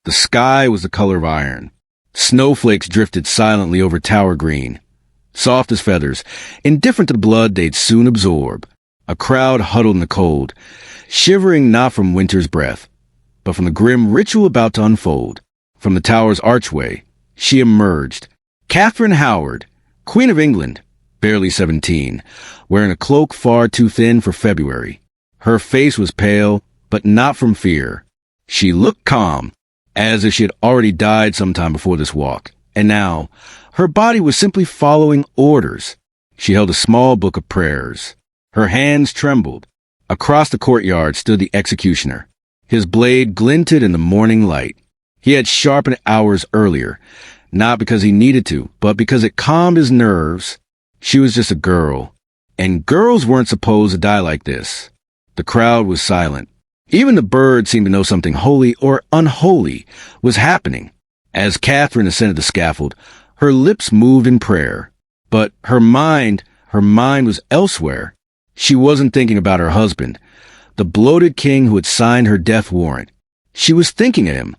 The sky was the color of iron. Snowflakes drifted silently over Tower Green, soft as feathers, indifferent to the blood they'd soon absorb. A crowd huddled in the cold, shivering not from winter's breath, but from the grim ritual about to unfold. From the tower's archway, she emerged. Catherine Howard, Queen of England, barely 17, wearing a cloak far too thin for February. Her face was pale, but not from fear. She looked calm, as if she had already died sometime before this walk. And now, her body was simply following orders. She held a small book of prayers. Her hands trembled. Across the courtyard stood the executioner. His blade glinted in the morning light. He had sharpened it hours earlier, not because he needed to, but because it calmed his nerves. She was just a girl, and girls weren't supposed to die like this. The crowd was silent. Even the birds seemed to know something holy or unholy was happening. As Catherine ascended the scaffold, her lips moved in prayer, but her mind was elsewhere. She wasn't thinking about her husband, the bloated king who had signed her death warrant. She was thinking of him,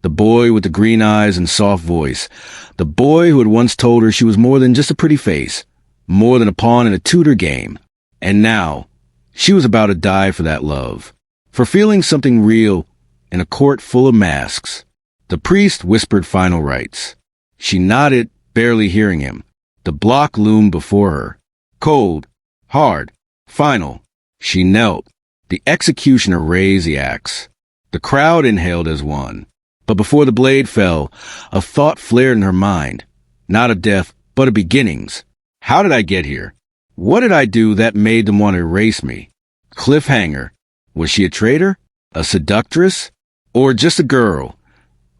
the boy with the green eyes and soft voice, the boy who had once told her she was more than just a pretty face, more than a pawn in a Tudor game. And now, she was about to die for that love, for feeling something real in a court full of masks. The priest whispered final rites. She nodded, barely hearing him. The block loomed before her. Cold, hard, final. She knelt. The executioner raised the axe. The crowd inhaled as one. But before the blade fell, a thought flared in her mind. Not of death, but of beginnings. How did I get here? What did I do that made them want to erase me? Cliffhanger. Was she a traitor? A seductress? Or just a girl?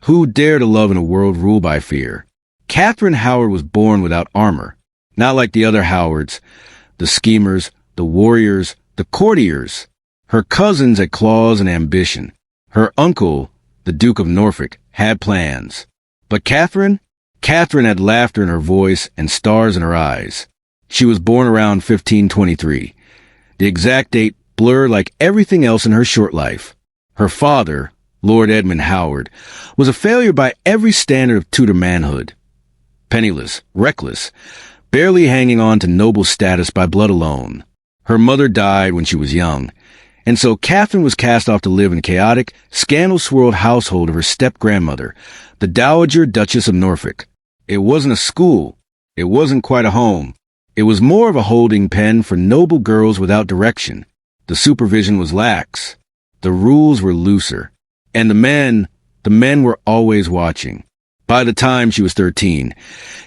Who dared to love in a world ruled by fear? Catherine Howard was born without armor. Not like the other Howards. The schemers, the warriors, the courtiers. Her cousins had claws and ambition. Her uncle, the Duke of Norfolk, had plans. But Catherine had laughter in her voice and stars in her eyes. She was born around 1523. The exact date blurred like everything else in her short life. Her father, Lord Edmund Howard, was a failure by every standard of Tudor manhood. Penniless, reckless, barely hanging on to noble status by blood alone. Her mother died when she was young, and so Catherine was cast off to live in the chaotic, scandal-swirled household of her step-grandmother, the Dowager Duchess of Norfolk. It wasn't a school. It wasn't quite a home. It was more of a holding pen for noble girls without direction. The supervision was lax. The rules were looser. And the men were always watching. By the time she was 13,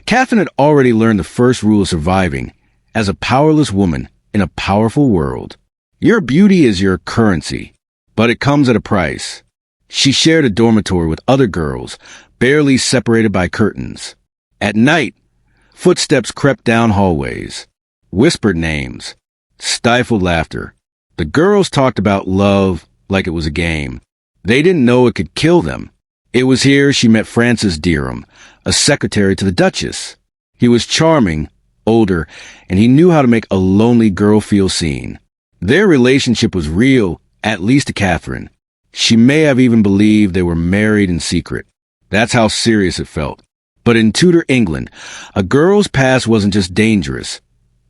Catherine had already learned the first rule of surviving as a powerless woman in a powerful world. Your beauty is your currency, but it comes at a price. She shared a dormitory with other girls, barely separated by curtains. At night, footsteps crept down hallways, whispered names, stifled laughter. The girls talked about love like it was a game. They didn't know it could kill them. It was here she met Francis Derham, a secretary to the Duchess. He was charming, older, and he knew how to make a lonely girl feel seen. Their relationship was real, at least to Catherine. She may have even believed they were married in secret. That's how serious it felt. But in Tudor England, a girl's past wasn't just dangerous.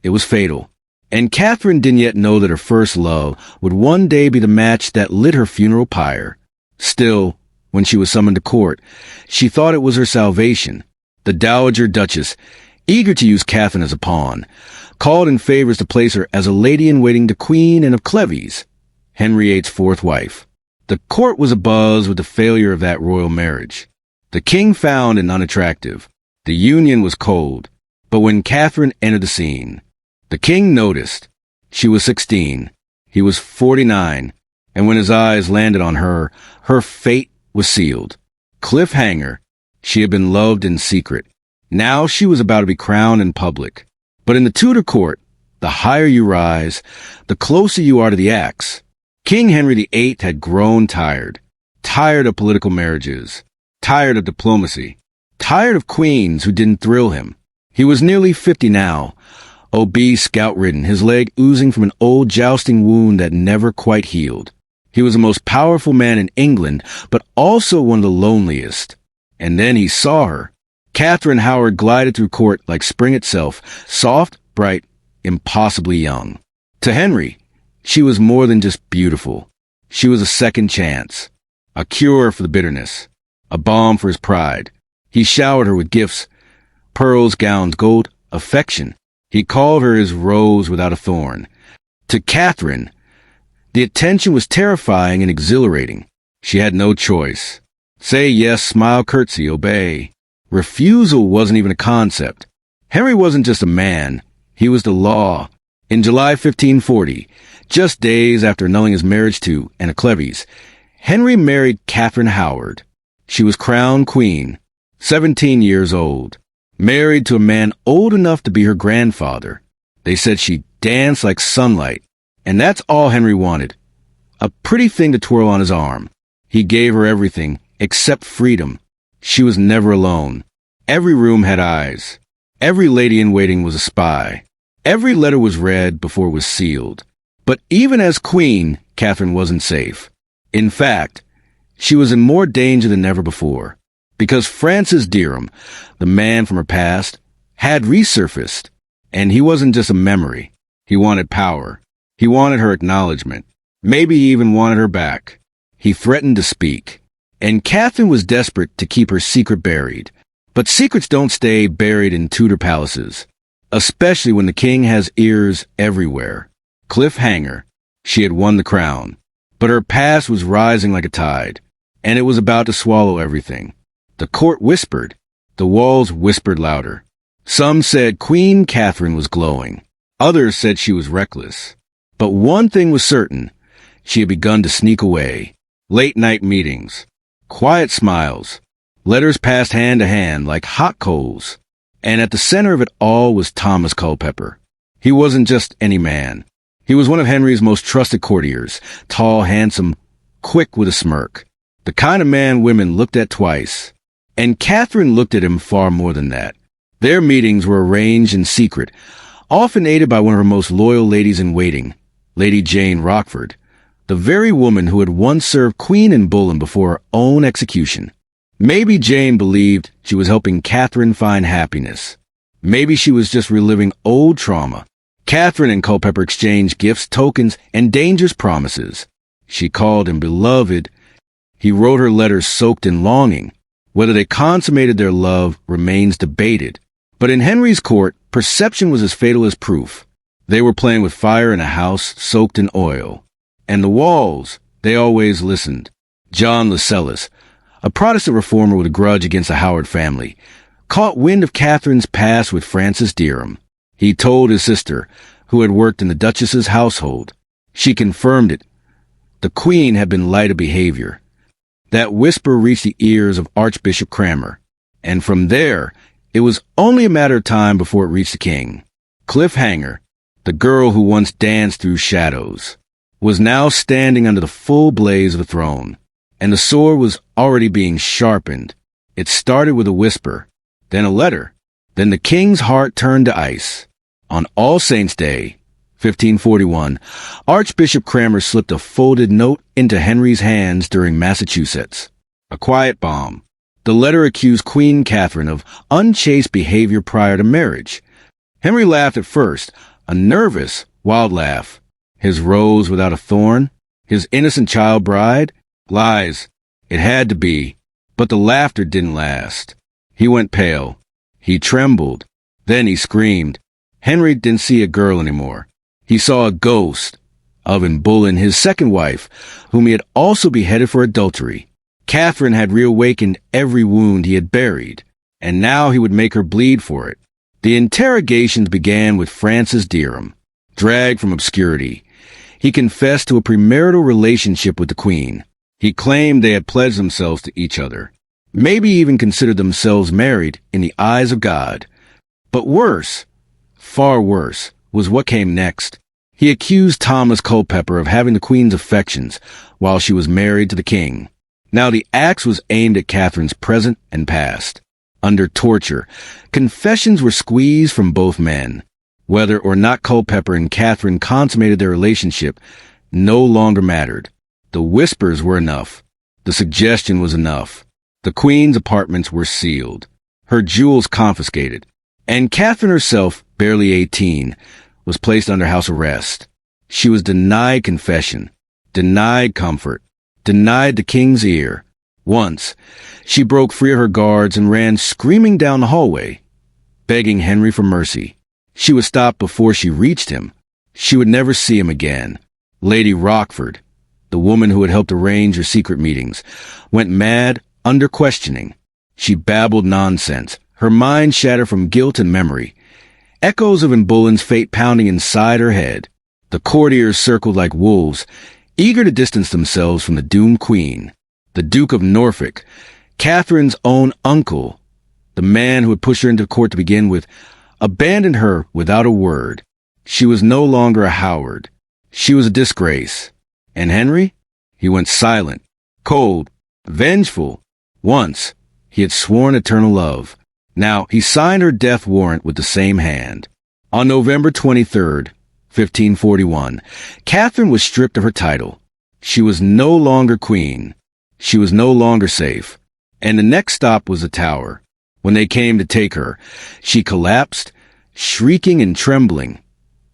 It was fatal. And Catherine didn't yet know that her first love would one day be the match that lit her funeral pyre. Still, when she was summoned to court, she thought it was her salvation. The Dowager Duchess, eager to use Catherine as a pawn, called in favors to place her as a lady-in-waiting to Queen Anne of Cleves, Henry VIII's fourth wife. The court was abuzz with the failure of that royal marriage. The king found it unattractive. The union was cold. But when Catherine entered the scene, the king noticed. She was 16. He was 49. And when his eyes landed on her, her fate was sealed. Cliffhanger. She had been loved in secret. Now she was about to be crowned in public. But in the Tudor court, the higher you rise, the closer you are to the axe. King Henry VIII had grown tired. Tired of political marriages. Tired of diplomacy. Tired of queens who didn't thrill him. He was nearly 50 now, obese, gout-ridden, his leg oozing from an old jousting wound that never quite healed. He was the most powerful man in England, but also one of the loneliest. And then he saw her. Catherine Howard glided through court like spring itself, soft, bright, impossibly young. To Henry, she was more than just beautiful. She was a second chance, a cure for the bitterness, a balm for his pride. He showered her with gifts, pearls, gowns, gold, affection. He called her his rose without a thorn. To Catherine, the attention was terrifying and exhilarating. She had no choice. Say yes, smile, curtsy, obey. Refusal wasn't even a concept. Henry wasn't just a man. He was the law. In July 1540, just days after annulling his marriage to Anna Cleves, Henry married Catherine Howard. She was crowned queen, 17 years old, married to a man old enough to be her grandfather. They said she danced like sunlight, and that's all Henry wanted. A pretty thing to twirl on his arm. He gave her everything except freedom. She was never alone. Every room had eyes. Every lady in waiting was a spy. Every letter was read before it was sealed. But even as queen, Catherine wasn't safe. In fact, she was in more danger than ever before, because Francis Dereham, the man from her past, had resurfaced, and he wasn't just a memory. He wanted power. He wanted her acknowledgement. Maybe he even wanted her back. He threatened to speak, and Catherine was desperate to keep her secret buried. But secrets don't stay buried in Tudor palaces, especially when the king has ears everywhere. Cliffhanger. She had won the crown, but her past was rising like a tide, and it was about to swallow everything. The court whispered. The walls whispered louder. Some said Queen Catherine was glowing. Others said she was reckless. But one thing was certain. She had begun to sneak away. Late-night meetings. Quiet smiles. Letters passed hand to hand like hot coals. And at the center of it all was Thomas Culpeper. He wasn't just any man. He was one of Henry's most trusted courtiers, tall, handsome, quick with a smirk. The kind of man women looked at twice. And Catherine looked at him far more than that. Their meetings were arranged in secret, often aided by one of her most loyal ladies-in-waiting, Lady Jane Rochford, the very woman who had once served Queen in Bullen before her own execution. Maybe Jane believed she was helping Catherine find happiness. Maybe she was just reliving old trauma. Catherine and Culpeper exchanged gifts, tokens, and dangerous promises. She called him beloved. He wrote her letters soaked in longing. Whether they consummated their love remains debated. But in Henry's court, perception was as fatal as proof. They were playing with fire in a house soaked in oil. And the walls, they always listened. John Lascelles, a Protestant reformer with a grudge against the Howard family, caught wind of Catherine's past with Francis Dereham. He told his sister, who had worked in the Duchess's household. She confirmed it. The Queen had been light of behavior. That whisper reached the ears of Archbishop Cranmer, and from there, it was only a matter of time before it reached the king. Cliffhanger, the girl who once danced through shadows, was now standing under the full blaze of the throne, and the sword was already being sharpened. It started with a whisper, then a letter, then the king's heart turned to ice. On All Saints' Day, 1541, Archbishop Cranmer slipped a folded note into Henry's hands during Massachusetts. A quiet bomb. The letter accused Queen Catherine of unchaste behavior prior to marriage. Henry laughed at first, a nervous, wild laugh. His rose without a thorn? His innocent child bride? Lies. It had to be. But the laughter didn't last. He went pale. He trembled. Then he screamed. Henry didn't see a girl anymore. He saw a ghost of in Bullen, his second wife, whom he had also beheaded for adultery. Catherine had reawakened every wound he had buried, and now he would make her bleed for it. The interrogations began with Francis Dereham. Dragged from obscurity, he confessed to a premarital relationship with the Queen. He claimed they had pledged themselves to each other, maybe even considered themselves married in the eyes of God. But worse, far worse, was what came next. He accused Thomas Culpeper of having the Queen's affections while she was married to the king. Now the axe was aimed at Catherine's present and past. Under torture, confessions were squeezed from both men. Whether or not Culpeper and Catherine consummated their relationship no longer mattered. The whispers were enough. The suggestion was enough. The Queen's apartments were sealed, her jewels confiscated, and Catherine herself, barely 18, was placed under house arrest. She was denied confession, denied comfort, denied the king's ear. Once, she broke free of her guards and ran screaming down the hallway, begging Henry for mercy. She was stopped before she reached him. She would never see him again. Lady Rochford, the woman who had helped arrange her secret meetings, went mad under questioning. She babbled nonsense, her mind shattered from guilt and memory. Echoes of Anne Boleyn's fate pounding inside her head. The courtiers circled like wolves, eager to distance themselves from the doomed queen. The Duke of Norfolk, Catherine's own uncle, the man who had pushed her into court to begin with, abandoned her without a word. She was no longer a Howard. She was a disgrace. And Henry? He went silent, cold, vengeful. Once, he had sworn eternal love. Now, he signed her death warrant with the same hand. On November 23rd, 1541, Catherine was stripped of her title. She was no longer queen. She was no longer safe. And the next stop was the Tower. When they came to take her, she collapsed, shrieking and trembling,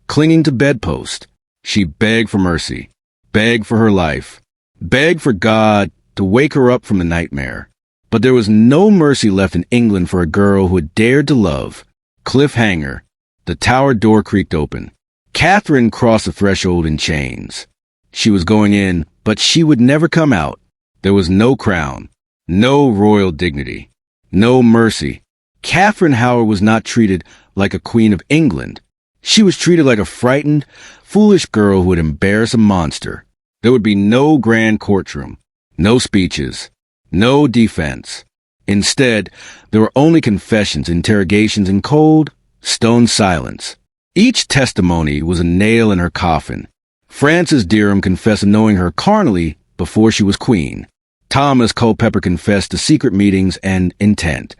clinging to bedpost. She begged for mercy, begged for her life, begged for God to wake her up from the nightmare. But there was no mercy left in England for a girl who had dared to love. Cliffhanger. The Tower door creaked open. Catherine crossed the threshold in chains. She was going in, but she would never come out. There was no crown, no royal dignity, no mercy. Catherine Howard was not treated like a queen of England. She was treated like a frightened, foolish girl who would embarrass a monster. There would be no grand courtroom, no speeches, no defense. Instead, there were only confessions, interrogations, and cold, stone silence. Each testimony was a nail in her coffin. Frances Dereham confessed to knowing her carnally before she was queen. Thomas Culpeper confessed to secret meetings and intent.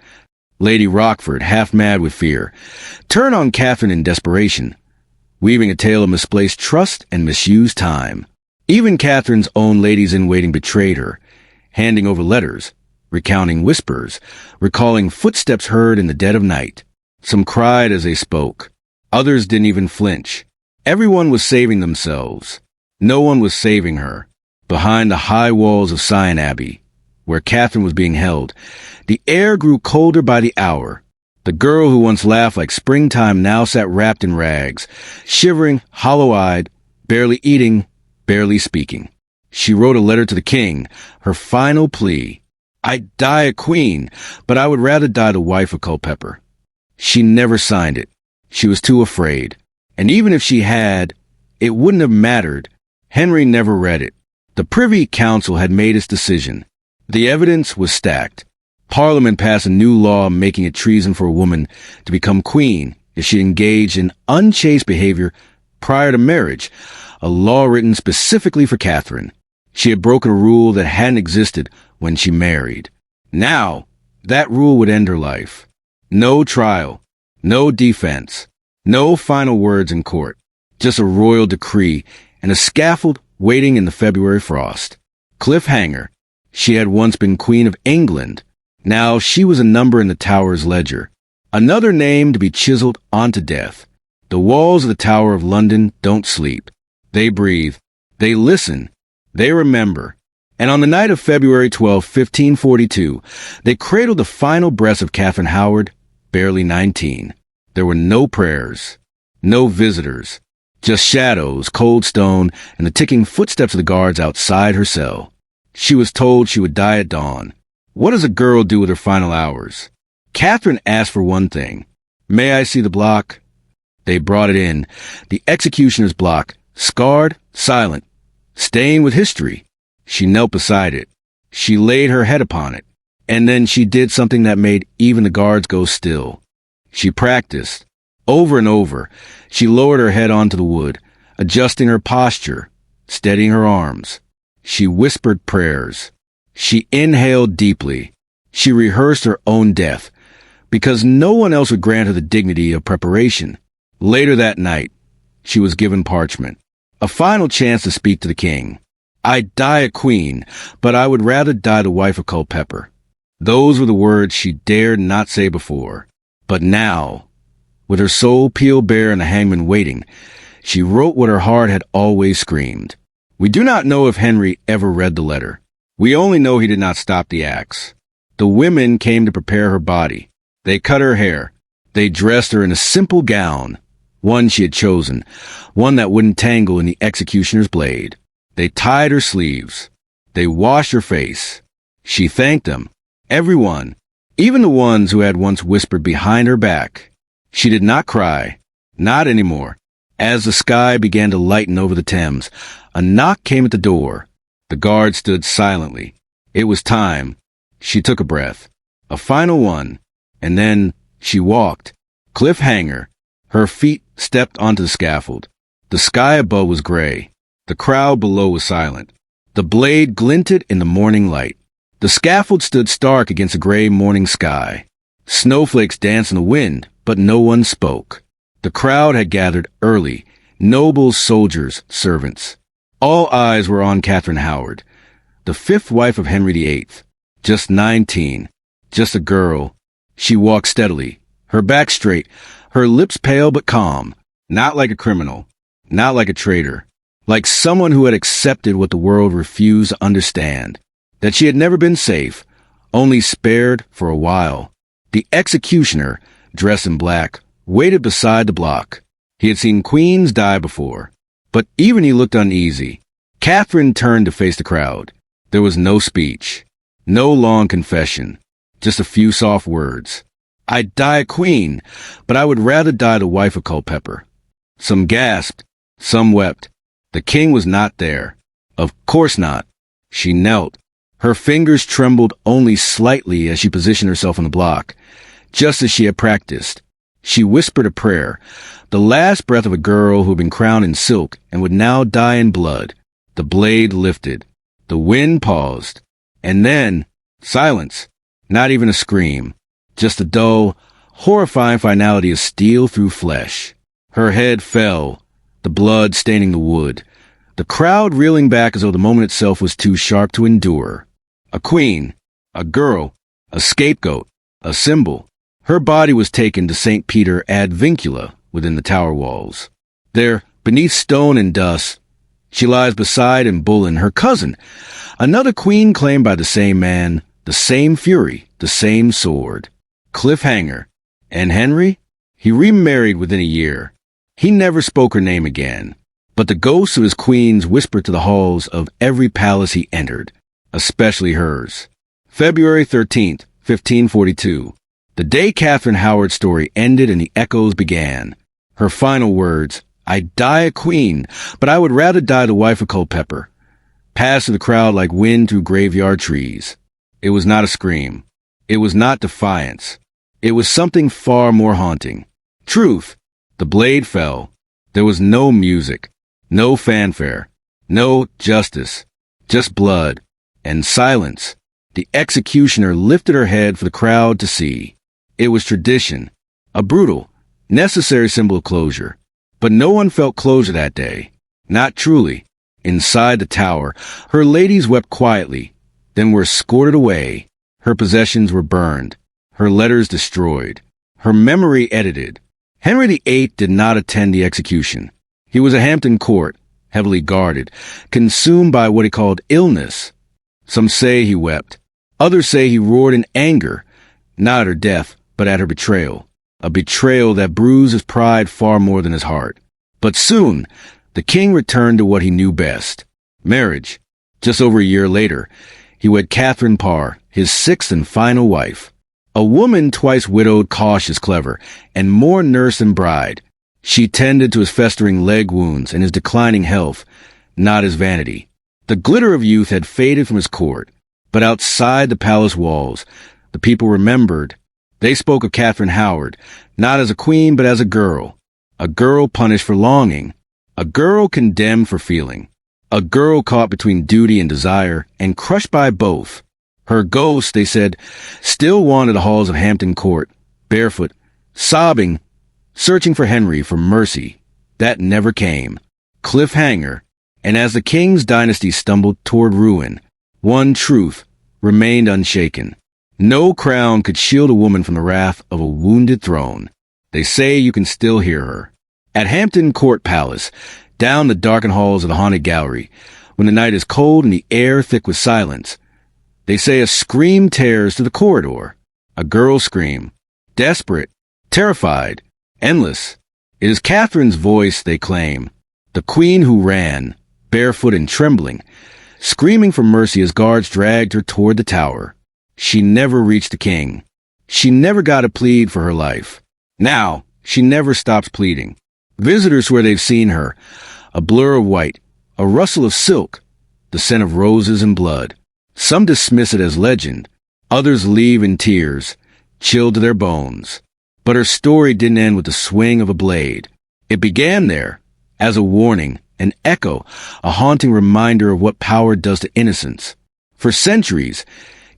Lady Rochford, half mad with fear, turned on Catherine in desperation, weaving a tale of misplaced trust and misused time. Even Catherine's own ladies-in-waiting betrayed her, handing over letters, recounting whispers, recalling footsteps heard in the dead of night. Some cried as they spoke. Others didn't even flinch. Everyone was saving themselves. No one was saving her. Behind the high walls of Sion Abbey, where Catherine was being held, the air grew colder by the hour. The girl who once laughed like springtime now sat wrapped in rags, shivering, hollow-eyed, barely eating, barely speaking. She wrote a letter to the king, her final plea. "I'd die a queen, but I would rather die the wife of Culpeper." She never signed it. She was too afraid. And even if she had, it wouldn't have mattered. Henry never read it. The Privy Council had made its decision. The evidence was stacked. Parliament passed a new law making it treason for a woman to become queen if she engaged in unchaste behavior prior to marriage, a law written specifically for Catherine. She had broken a rule that hadn't existed when she married. Now, that rule would end her life. No trial, no defense, no final words in court, just a royal decree and a scaffold waiting in the February frost. Cliffhanger. She had once been Queen of England. Now she was a number in the Tower's ledger. Another name to be chiseled onto death. The walls of the Tower of London don't sleep. They breathe. They listen. They remember. And on the night of February 12, 1542, they cradled the final breaths of Catherine Howard, barely 19. There were no prayers, no visitors, just shadows, cold stone, and the ticking footsteps of the guards outside her cell. She was told she would die at dawn. What does a girl do with her final hours? Catherine asked for one thing. "May I see the block?" They brought it in. The executioner's block, scarred, silent, stained with history. She knelt beside it. She laid her head upon it. And then she did something that made even the guards go still. She practiced. Over and over, she lowered her head onto the wood, adjusting her posture, steadying her arms. She whispered prayers. She inhaled deeply. She rehearsed her own death, because no one else would grant her the dignity of preparation. Later that night, she was given parchment, a final chance to speak to the king. I'd die a queen, but I would rather die the wife of Culpeper. Those were the words she dared not say before. But now, with her soul peeled bare and the hangman waiting, she wrote what her heart had always screamed. We do not know if Henry ever read the letter. We only know he did not stop the axe. The women came to prepare her body. They cut her hair. They dressed her in a simple gown, one she had chosen, one that wouldn't tangle in the executioner's blade. They tied her sleeves. They washed her face. She thanked them, everyone, even the ones who had once whispered behind her back. She did not cry, not anymore. As the sky began to lighten over the Thames, a knock came at the door. The guard stood silently. It was time. She took a breath, a final one, and then she walked. Cliffhanger. Her feet stepped onto the scaffold. The sky above was gray. The crowd below was silent. The blade glinted in the morning light. The scaffold stood stark against the gray morning sky. Snowflakes danced in the wind, but no one spoke. The crowd had gathered early, nobles, soldiers, servants. All eyes were on Catherine Howard, the fifth wife of Henry VIII. Just 19, just a girl. She walked steadily, her back straight, her lips pale but calm, not like a criminal, not like a traitor, like someone who had accepted what the world refused to understand, that she had never been safe, only spared for a while. The executioner, dressed in black, waited beside the block. He had seen queens die before, but even he looked uneasy. Catherine turned to face the crowd. There was no speech, no long confession, just a few soft words. I'd die a queen, but I would rather die the wife of Culpeper. Some gasped, some wept. The king was not there. Of course not. She knelt. Her fingers trembled only slightly as she positioned herself on the block, just as she had practiced. She whispered a prayer, the last breath of a girl who had been crowned in silk and would now die in blood. The blade lifted. The wind paused. And then, silence. Not even a scream. Just a dull, horrifying finality of steel through flesh. Her head fell, the blood staining the wood. The crowd reeling back as though the moment itself was too sharp to endure. A queen, a girl, a scapegoat, a symbol. Her body was taken to St. Peter ad Vincula within the tower walls. There, beneath stone and dust, she lies beside in Bullen, her cousin, another queen claimed by the same man, the same fury, the same sword. Cliffhanger. And Henry? He remarried within a year. He never spoke her name again, but the ghosts of his queens whispered to the halls of every palace he entered, especially hers. February 13th, 1542. The day Catherine Howard's story ended and the echoes began. Her final words, I'd die a queen, but I would rather die the wife of Culpeper, passed through the crowd like wind through graveyard trees. It was not a scream. It was not defiance. It was something far more haunting. Truth. The blade fell. There was no music, no fanfare, no justice, just blood and silence. The executioner lifted her head for the crowd to see. It was tradition, a brutal, necessary symbol of closure. But no one felt closure that day. Not truly. Inside the tower, her ladies wept quietly, then were escorted away. Her possessions were burned, her letters destroyed, her memory edited. Henry VIII did not attend the execution. He was a Hampton Court, heavily guarded, consumed by what he called illness. Some say he wept. Others say he roared in anger, not at her death, but at her betrayal. A betrayal that bruised his pride far more than his heart. But soon, the king returned to what he knew best. Marriage. Just over a year later, he wed Catherine Parr, his sixth and final wife. A woman twice widowed, cautious, clever, and more nurse than bride. She tended to his festering leg wounds and his declining health, not his vanity. The glitter of youth had faded from his court, but outside the palace walls, the people remembered. They spoke of Catherine Howard, not as a queen, but as a girl punished for longing, a girl condemned for feeling, a girl caught between duty and desire and crushed by both. Her ghost, they said, still wandered the halls of Hampton Court, barefoot, sobbing, searching for Henry, for mercy. That never came. Cliffhanger. And as the king's dynasty stumbled toward ruin, one truth remained unshaken. No crown could shield a woman from the wrath of a wounded throne. They say you can still hear her. At Hampton Court Palace, down the darkened halls of the Haunted Gallery, when the night is cold and the air thick with silence, they say a scream tears through the corridor. A girl's scream. Desperate, terrified, endless. It is Catherine's voice, they claim. The queen who ran, barefoot and trembling, screaming for mercy as guards dragged her toward the tower. She never reached the king. She never got to plead for her life. Now, she never stops pleading. Visitors swear they've seen her. A blur of white, a rustle of silk, the scent of roses and blood. Some dismiss it as legend. Others leave in tears, chilled to their bones. But her story didn't end with the swing of a blade. It began there, as a warning, an echo, a haunting reminder of what power does to innocence. For centuries,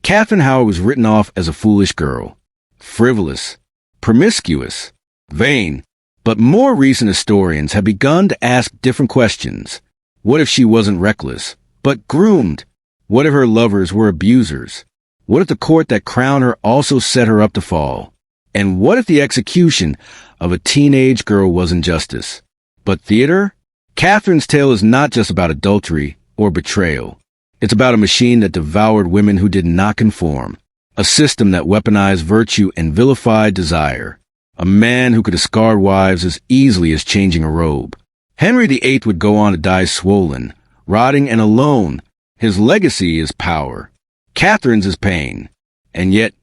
Catherine Howard was written off as a foolish girl. Frivolous, promiscuous, vain. But more recent historians have begun to ask different questions. What if she wasn't reckless, but groomed? What if her lovers were abusers? What if the court that crowned her also set her up to fall? And what if the execution of a teenage girl wasn't justice, but theater? Catherine's tale is not just about adultery or betrayal. It's about a machine that devoured women who did not conform, a system that weaponized virtue and vilified desire, a man who could discard wives as easily as changing a robe. Henry VIII would go on to die swollen, rotting and alone. His legacy is power. Catherine's is pain. And yet,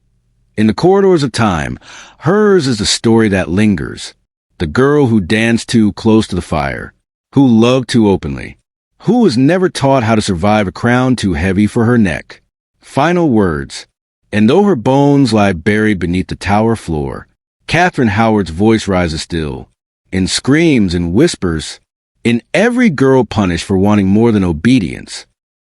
in the corridors of time, hers is the story that lingers. The girl who danced too close to the fire, who loved too openly, who was never taught how to survive a crown too heavy for her neck. Final words. And though her bones lie buried beneath the tower floor, Catherine Howard's voice rises still, in screams and whispers, in every girl punished for wanting more than obedience,